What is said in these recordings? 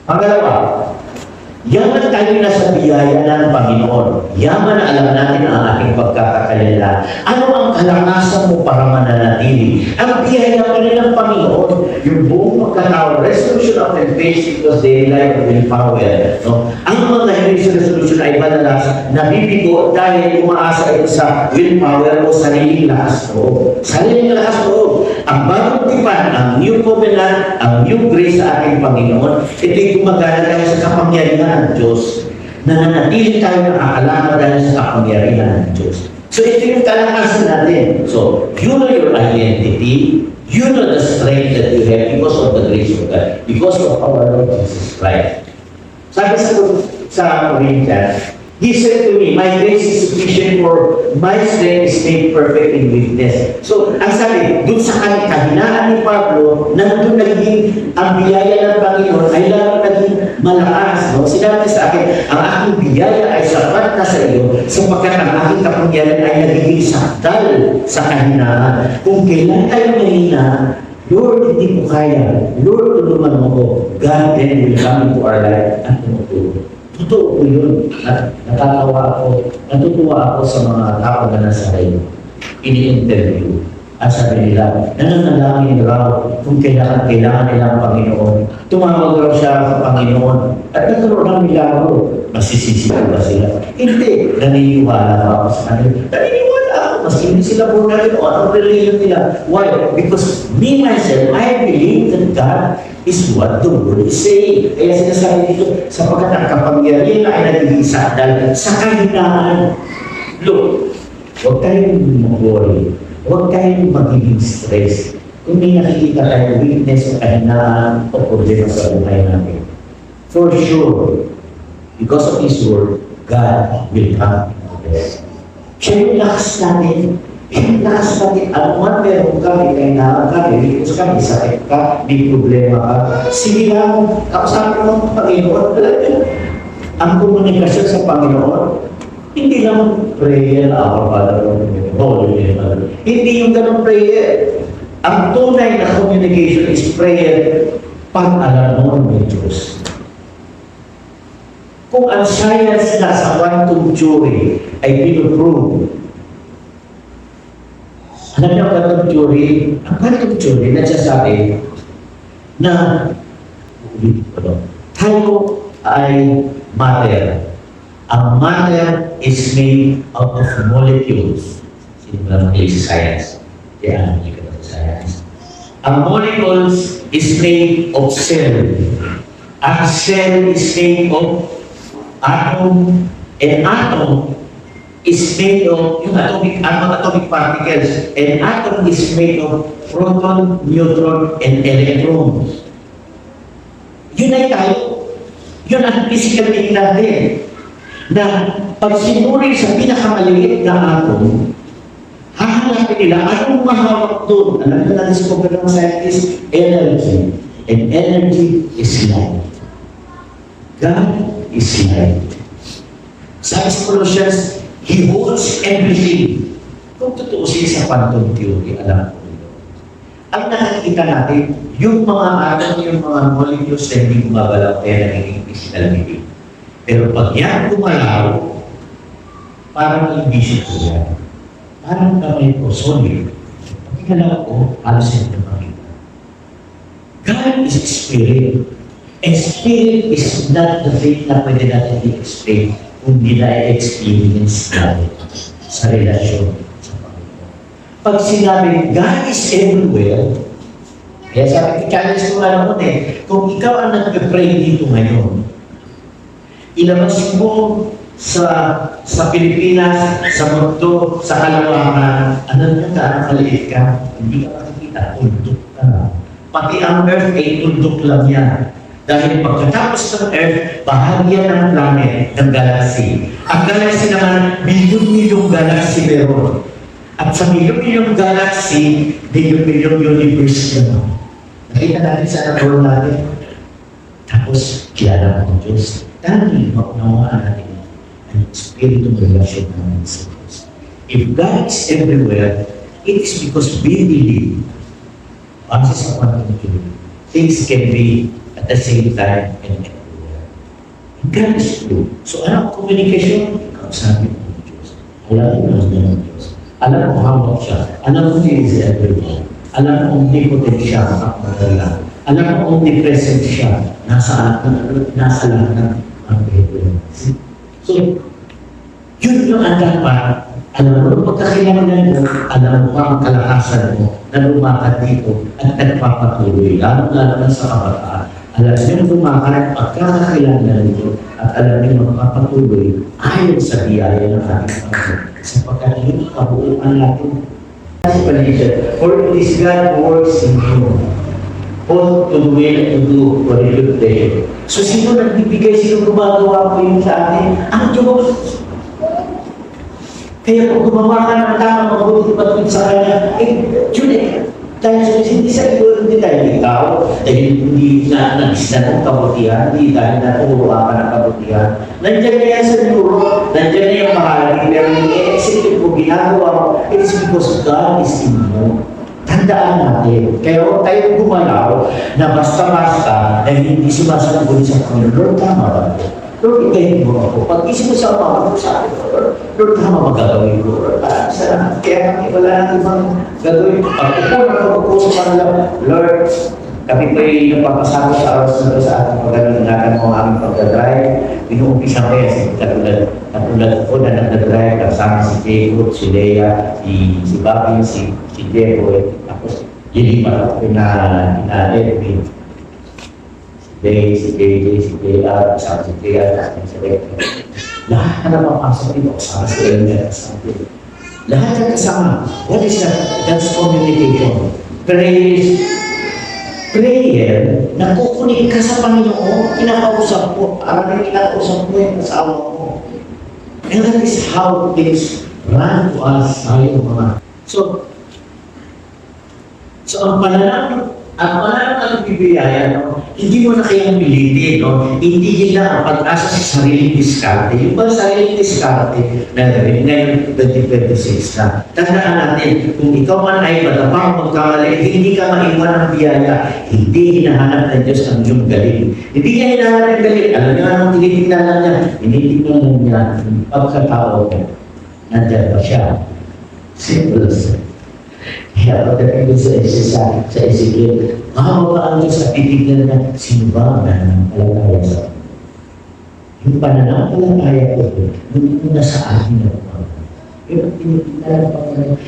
Pangalawa, yaman tayo na sa biyaya ng Panginoon. Yaman na alam natin ang ating pagkakakalala. Ano ang kalakasan mo para mananatili? Ang biyaya pa rin ng Panginoon. Yung buong pagkatao, resolution of the faith because they rely on willpower. No? Ang mga resolution ay madalas nabibigo dahil umaasa ito sa willpower o sariling lakas mo. Sariling lakas mo. Ang bagong tipan, ang new covenant, ang new grace sa ating Panginoon, ito'y gumagana tayo sa kapangyarihan ng Diyos. Nananatili tayo nakakalaman dahil sa kapangyarihan ng Diyos. So ito yung kalakasan natin. So, you know your identity, you know the strength that you have because of the grace of God, because of our Lord Jesus Christ. Sabi sa Corinthians, He said to me, my grace is sufficient for my strength is made perfect in weakness. So, ang sabi, dun sa kahinaan ni Pablo, nandun naging ang biyaya ng Panginoon ay lalo naging malakas. No? Sinabi sa akin, ang aking biyaya ay sapat na sa iyo sapagkat ang aking kapangyarihan ay nagiging sakdal sa kahinaan. Kung kailan tayo mahina, Lord, hindi ko kaya. Lord, tulungan mo ko. God then will come into our life at tumutulong. Totoo po yun. Natatawa ako. Natutuwa ako sa mga tao na nasa kayo. Ini-interview. At sabi nila, nananalangin raw kung kailangan nila ang Panginoon. Tumawag raw siya sa Panginoon. At nagkaroon ng milagro. Masisisi ba sila? Hindi. Naniniwala ako sa kanila. Naniniwala ako. Mas hindi sila po na rin. Anong religion nila? Why? Because me, myself, I believe that God is what the word is saying. Kaya sinasabi dito, sapagkat ang kapangyarihan ay nagiging sakdal sa kahinaan. Look, huwag kayong mag-worry. Huwag kayong magiging stress. Kung may nakikita kayo weakness o kahinaan o problema sa buhay natin. For sure, because of His word, God will come to us. Siya yung lakas natin. Yung lakas natin, alam mo, meron ka, may kainaan ka, may likus ka, may sakit ka, may problema ka. Sige lang, kausapin mo ang Panginoon. Alam niyo, ang komunikasyon sa Panginoon, hindi lang prayer, Our Father, Holy Father. Hindi yung ganong prayer. Ang tunay na communication is prayer pag alam mo ng Diyos. Kung ang science na sa quantum theory ay pinuprove, alam niyo ang quantum theory nagsasabi na tayo ay matter. Ang matter is made out of molecules. Sino ba naman sa science? Kaya hindi ka sa science. Ang molecules is made of cell. Ang cell is made of atom. And atom is made of yung atomic particles. And atom is made of proton, neutron, and electrons. Yun ay tayo. Yun ang physical being natin. Na pag sinuri sa pinakamaliit na atom, hahanapin nila anong mahawak doon. Alam na na-discover ng scientist, energy. And energy is light. God is light. Sabi sa Colossians, He holds everything. Kung totoo siya sa quantum theory, alam ko ito. Ang nakikita natin, yung mga atom, yung mga molecules na hindi gumagalaw, kaya nagiging physical being. Pero pag yan gumalaw, parang invisible yan. Parang kamay ko, solid. Pag ikalaw ko, absent na makita. God is spirit. And spirit is not the thing na pwede natin i-explain kung hindi na i-experience natin sa relasyon sa Panginoon. Pag sinabi, God is everywhere, kaya sabi, i-challenge ko nga naman kung ikaw ang nag-pray dito ngayon, ilabas mo sa Pilipinas, sa mundo, sa kalawakan, ano na ang kaliit ka, hindi ka makikita, tuldok ka na. Pati ang Earth ay tuldok lang yan. Dahil pagkatapos ng Earth, bahagyan ng planet, ng galaxy. Ang galaxy naman, milyon-milyong galaxy meron. At sa milyon-milyong galaxy, milyon-milyong universe naman. Nakita natin sa naroon natin. Tapos, kilala mo ng Diyos. Dahil maunawaan natin ang espiritu ng relasyon namin sa Diyos. If God is everywhere, it is because we believe. Base sa quantum theory, things can be at the same time and everywhere. God is true. So ano ang communication? Kausapin mo ng Diyos. Alam mo na ng Diyos. Alam mo hawak siya. Alam mo He is everywhere. Alam mo omnipotent siya at madala. Alam mo omnipresent siya. Nasa lahat ng everywhere. So, yun yung ang dapat. Alam mo, pagkakailangan mo, alam mo ang kalakasan mo na lumakad dito at nagpapatuloy, lalo na sa kabataan. Alam niyo lumakad pagkakailangan nito at alam niyo magpapatuloy ayon sa biyaya ng ating Panginoon. Sapagkat yun ang kabuuan natin. For it is God who works in you, both to will and to do for the good pleasure. So sino nagbibigay, sino gumagawa po yun sa atin? Ang Diyos. Kaya kung gumawa ka ng tamang mabuti patungkol sa Kanya, yun dahil hindi sa iyo, hindi dahil ikaw, dahil hindi na nagisna ng kabutihan, hindi dahil naturuan ka ng kabutihan. Nandiyan na yan sa Euro, nandiyan na yung mahalagang, pero yung i-execute mo, ginagawa mo, it's because God is in you. Tandaan natin, kaya huwag tayo gumalaw na basta-basta dahil hindi sumasagot sa Panginoon. Lord, tama ba? Lord, ikayin mo ako. Pag-isip mo sa mga sabi ko, Lord, tama magagawin ko. Lord, salamat. Kaya kami wala nang ibang gagawin. Pag-upo na ako sa kanila, Lord, kami po'y napapasama sa araw na sa ating pagkalingakan mo ang aming pagdadrive. Inuumpisa ko yan. Katulad ko na nagdadrive kasama si Jacob, si Leah, si Bobby, si Diego. Tapos, lilipat ako na Edwin. Si JJ, si JR, kasama si JR, kasama si Rector. Lahat na napapasok dito, kasama si Elmer, kasama si lahat na kasama. What is that? That's communication. Prayer, nakukunik ka sa Panginoon, kinakausap mo, parang kinakausap mo yung asawa mo. And that is how things run to us, tayo mga. So ang pananaw ng bibiyaya, no? Hindi mo na kayang pilitin, no? Hindi lang ang pag-asa sa sariling diskarte. Yung ba sariling diskarte na ngayon 2026 na. Tandaan natin, kung ikaw man ay matapang magkamali, hindi ka maiwan ng biyaya. Hindi hinahanap ng Diyos ang iyong galing. Hindi niya hinahanap ng galing. Alam niyo anong tinitingnan lang niya? Tinitingnan lang niya ang pagkatao ko. Nandiyan ba siya? Simple as that. Kaya pagdating sa Ezekiel, makakabaan niyo sa titignan na sino ba ang nananampalataya sa akin? Yung pananampalataya ko, yung nasa akin na pero tinitignan pa naman,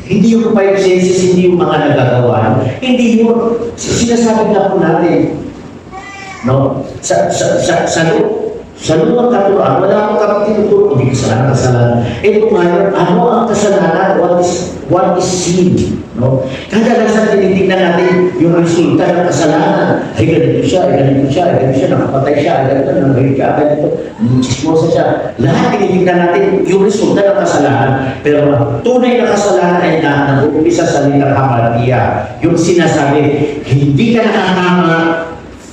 hindi yung 5 senses, hindi yung mga nagagawa. Hindi yung, sinasabi na po natin, no? Sa lumang katuruan, wala akong kapitinturo, hindi kasalanan. Ito ngayon, ano ang kasalanan? What is sin? No? Kadalasan tinitingnan natin yung resulta ng kasalanan. Ay, ganito siya, nakapatay siya, ganito, chismosa siya. Lahat tinitingnan natin yung resulta ng kasalanan. Pero tunay na kasalanan ay nag-uumpisa sa litang hamartia. Yung sinasabi, hindi ka nakakama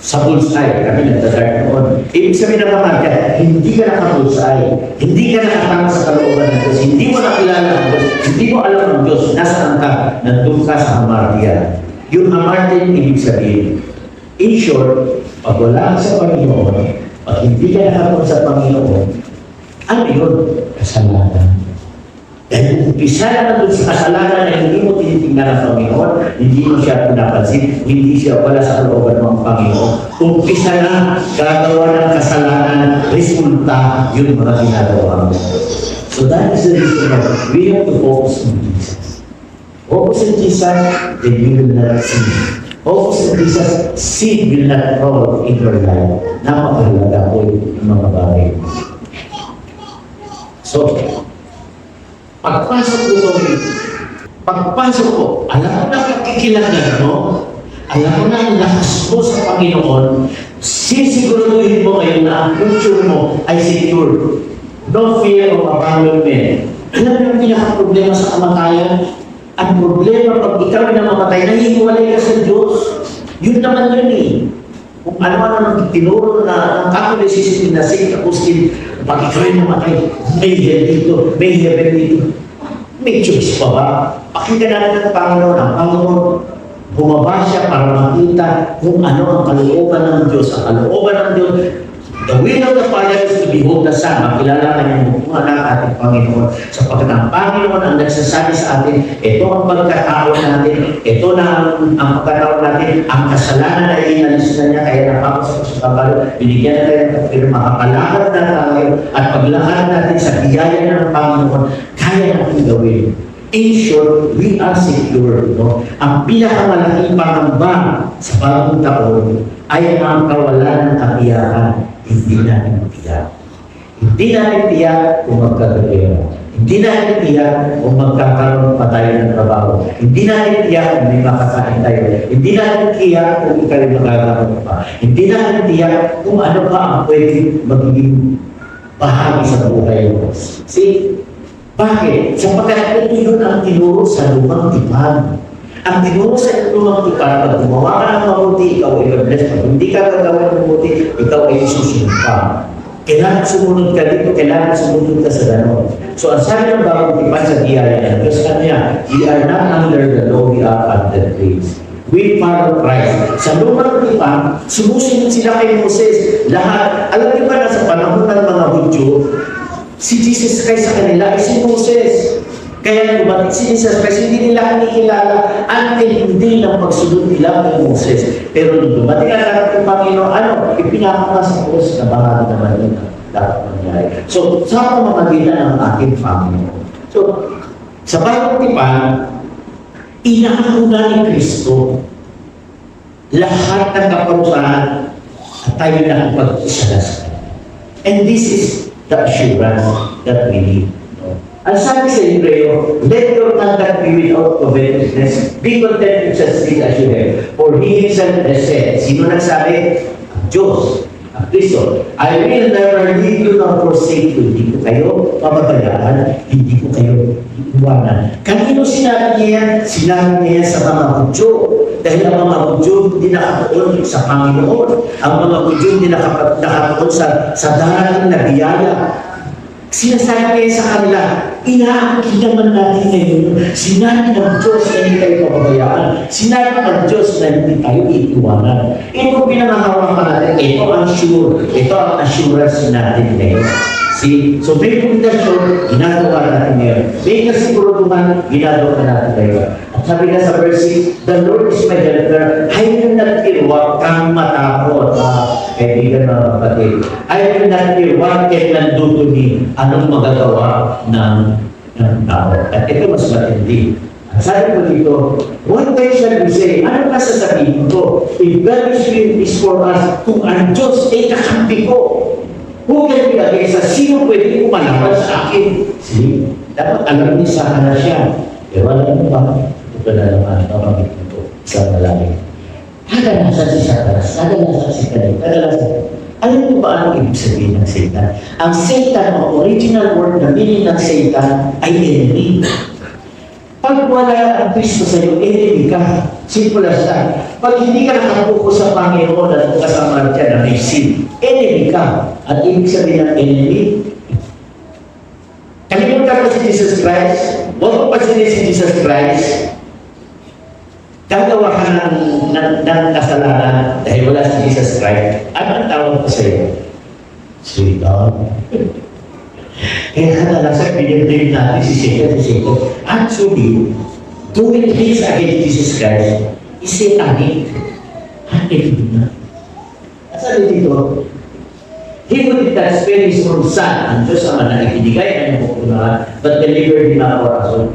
sa bullseye, kami nagdadrive noon. Ibig sabihin ng pamagkat, hindi ka naka-bullseye, hindi ka nakatama sa kalooban ng Diyos, hindi mo nakilala ang Diyos, hindi mo alam ang Diyos, nasaan ka, nandun ka sa hamartia. Yung hamartia, ibig sabihin, in short, pag wala ka sa Panginoon, pag hindi ka nakapunta sa Panginoon, ano yun? Kasalanan. Dahil umpisa na doon sa kasalanan na hindi mo tinitingnan ang Panginoon, hindi mo siya pinapansin, hindi siya wala sa kalooban ng Panginoon. Umpisa na gagawa ng kasalanan, resulta yun mga ginagawa mo. So that is the reason that we have to focus on Jesus. Focus on Jesus, then you will not sin. Focus on Jesus, sin will not crawl in your life. Napakahalaga po yung mga bagay. So, pagpasok ko, alam mo na kakikilangan mo, alam mo na ang lakas mo sa Panginoon, sisiguraduhin mo ngayon na ang future mo ay secure. No fear of abandonment. Alam mo yung pinaka-problema sa kamatayan? Ang problema pag ikaw na mamatay, nahihiwalay ka sa Diyos. Yun naman yun eh. Kung ano-ano ang tinuro na ang Catholicism na St. Augustine, pag ikaw ay namatay, may hell dito, may heaven dito. May choice pa ba? Pakinggan natin ng Panginoon. Ang Panginoon, Bumaba siya para makita kung ano ang kalooban ng Diyos. Ang kalooban ng Diyos, the will of the Father is to behold the Son. Makilala ka niya kung anak ating Panginoon. Sapagkat ang Panginoon ang nagsasabi sa atin, ito ang pagkatao natin, ito na ang pagkatao natin, ang kasalanan na inalis na niya, kaya napapasok sa kabalo, binigyan na tayo ng kapiro, makakalakad na tayo, at paglakad natin sa biyaya ng Panginoon, kaya natin gawin. In short, we are secure. No? Ang pinakamalaking pangamba sa bagong taon ay ang kawalan ng kapiyakan. Hindi natin tiyak. Hindi natin tiyak kung magkakapira. Hindi natin tiyak kung magkakaroon pa tayo ng trabaho. Hindi natin tiyak kung may makakain tayo. Hindi natin tiyak kung ikaw'y magkakaroon pa. Hindi natin tiyak kung ano pa ang pwede magiging bahagi sa buhay mo. See? Bakit? Sapagkat ito yun ang tinuro sa lumang tipan. Ang tinuro sa lumang tipan, pag gumawa ka ng mabuti, ikaw ay blessed. Pag hindi ka gagawin ng mabuti, ikaw ay susunod pa. Kailangan sumunod ka dito, kailangan sumunod ka sa ganon. So ang sabi ng bagong tipan sa biyaya ng Diyos, kanya, we are not under the law, we are under grace. We follow Christ. Sa lumang tipan, sumusunod sila kay Moses. Lahat, alam niyo ba na sa panahon ng mga Hudyo, si Jesus Christ sa kanila ay si Moses. Kaya dumating si Jesus Christ, hindi nila kinikilala until hindi ng pagsunod nila kay Moses. Pero nung dumating ang lahat ng Panginoon, ipinakama sa Diyos na bahagi naman yun ang dapat mangyari. So, sa pamamagitan ng ating Panginoon. So, sa bagong tipan, inauna ni Kristo lahat ng kaparusahan at tayo na pag-isalas. And this is the assurance that we need. Ang sabi sa Hebreo, let your conduct be without covetousness. Be content with such things as you have. For He Himself has said, sino nagsabi? Ang Diyos, ang Kristo. I will never leave you nor forsake you. Hindi ko kayo pababayaan, hindi ko kayo iwanan. Kanino sinabi niya yan? Sinabi niya yan sa mga Hudyo. Dahil ang mga Hudyo hindi nakatuon sa Panginoon. Ang mga Hudyo hindi nakatuon sa darating na biyaya. Sinasabi niya sa kanila, inaakit naman natin ngayon. Sinabi ng Diyos na hindi tayo pababayaan. Sinabi ng Diyos na hindi tayo iiwanan. Ito pinangahawakan natin. Ito ang sure. Ito ang assurance natin ngayon. See? So may pundasyon, ginagawa natin ngayon. May kasiguraduhan, ginagawa natin ngayon. At sabi nga sa verse 6, the Lord is my helper. I will not fear, huwag kang matakot. Kaibigan mga kapatid. I will not fear, what can man do to me? Anong magagawa ng tao? At ito mas matindi. At sabi ko dito, what then shall we say? Ano ka sasabihin ko? If God is for us, kung ang Diyos ay kakampi ko, who can be against us? Sino pwede kumalaban sa akin? See? Dapat alam niya sa na siya. Pero alam mo ba? Ito na naman, pamamit ko sa malalim. Kadalasan si Satanas, kadalasan si Kalim, kadalasan. Alam mo ba anong ibig sabihin ng Satan? Ang Satan, ang original word na meaning ng Satan ay enemy. Pag wala ang Kristo sa iyo, enemy ka. Simple as that. Pag hindi ka nakapuko sa Panginoon at kasama ka na may sin, enemy ka. At ibig sabihin ng enemy, kalimutan ko si Jesus Christ, huwag mo pansinin si Jesus Christ, gagawa ka ng kasalanan dahil wala si Jesus Christ. Ano ang tawag ko sa iyo? Satan. Kaya kadalasan pinagdiri natin si Satan. Actually, doing things against Jesus Christ is satanic. Hallelujah. Sabi dito, He who did not spare His own Son, ang Diyos ang na ibinigay ang pupunahan, but delivered Him up for us all.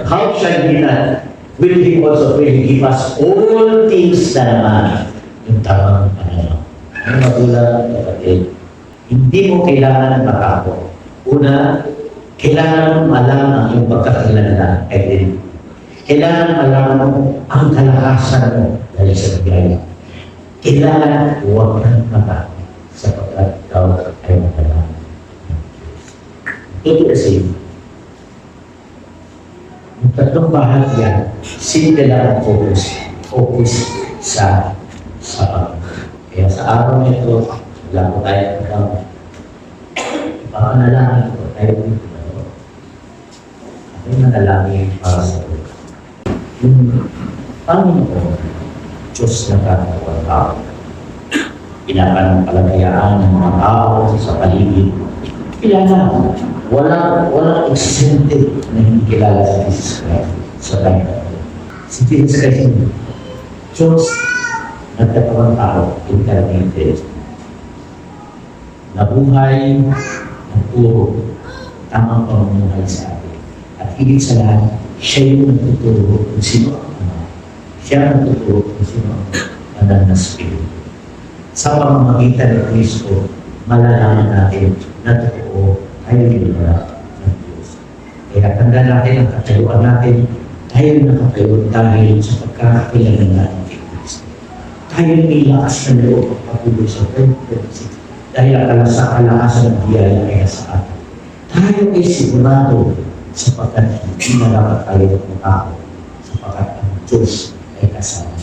How shall He not will He also will give us all things na naman yung tamang pananaw. Ang magulang kapatid, hindi mo kailangan matakot. Una, kailangan mo alam ang iyong pagkakilala identity. Kailangan malaman mo ang kalakasan mo dahil sa biyaya. Kailangan huwag kang matakot sapagkat ikaw ay matalaman. Ito kasi, yung tatlong bahagyan, simple lang ang focus sa Panginoon. Kaya sa araw na ito, wala po tayo ng panalangin ko tayo dito. Ako yung manalangin para sa iyo. Panginoon, Diyos na katawang tao. Pinapanampalatayaan ng mga tao sa paligid. Kilala, walang eksente na hindi kilala sa Jesus Christ sa kanya. Si Jesus Christ, Diyos na katawang tao, incarnated, nabuhay, nagturo, tamang pamumuhay sa atin. At higit sa lahat, siya yung nagtuturo kung sino ang Ama. Siya ang nagtuturo kung sino ang Banal na Espiritu. Sa pamamagitan ni Kristo, malalaman natin na totoo tayo nila ng Diyos. Kaya tanda natin ang katayuan natin, tayo nakatayo dahil sa pagkakakilala natin kay Kristo. Tayo nilakas na loob at patuloy sa 2026 dahil sa kalakasan ng biyaya kaya sa atin. Tayo ay sigurado sapagkat hindi na dapat tayo ng tao sapagkat ang Diyos ay kasama.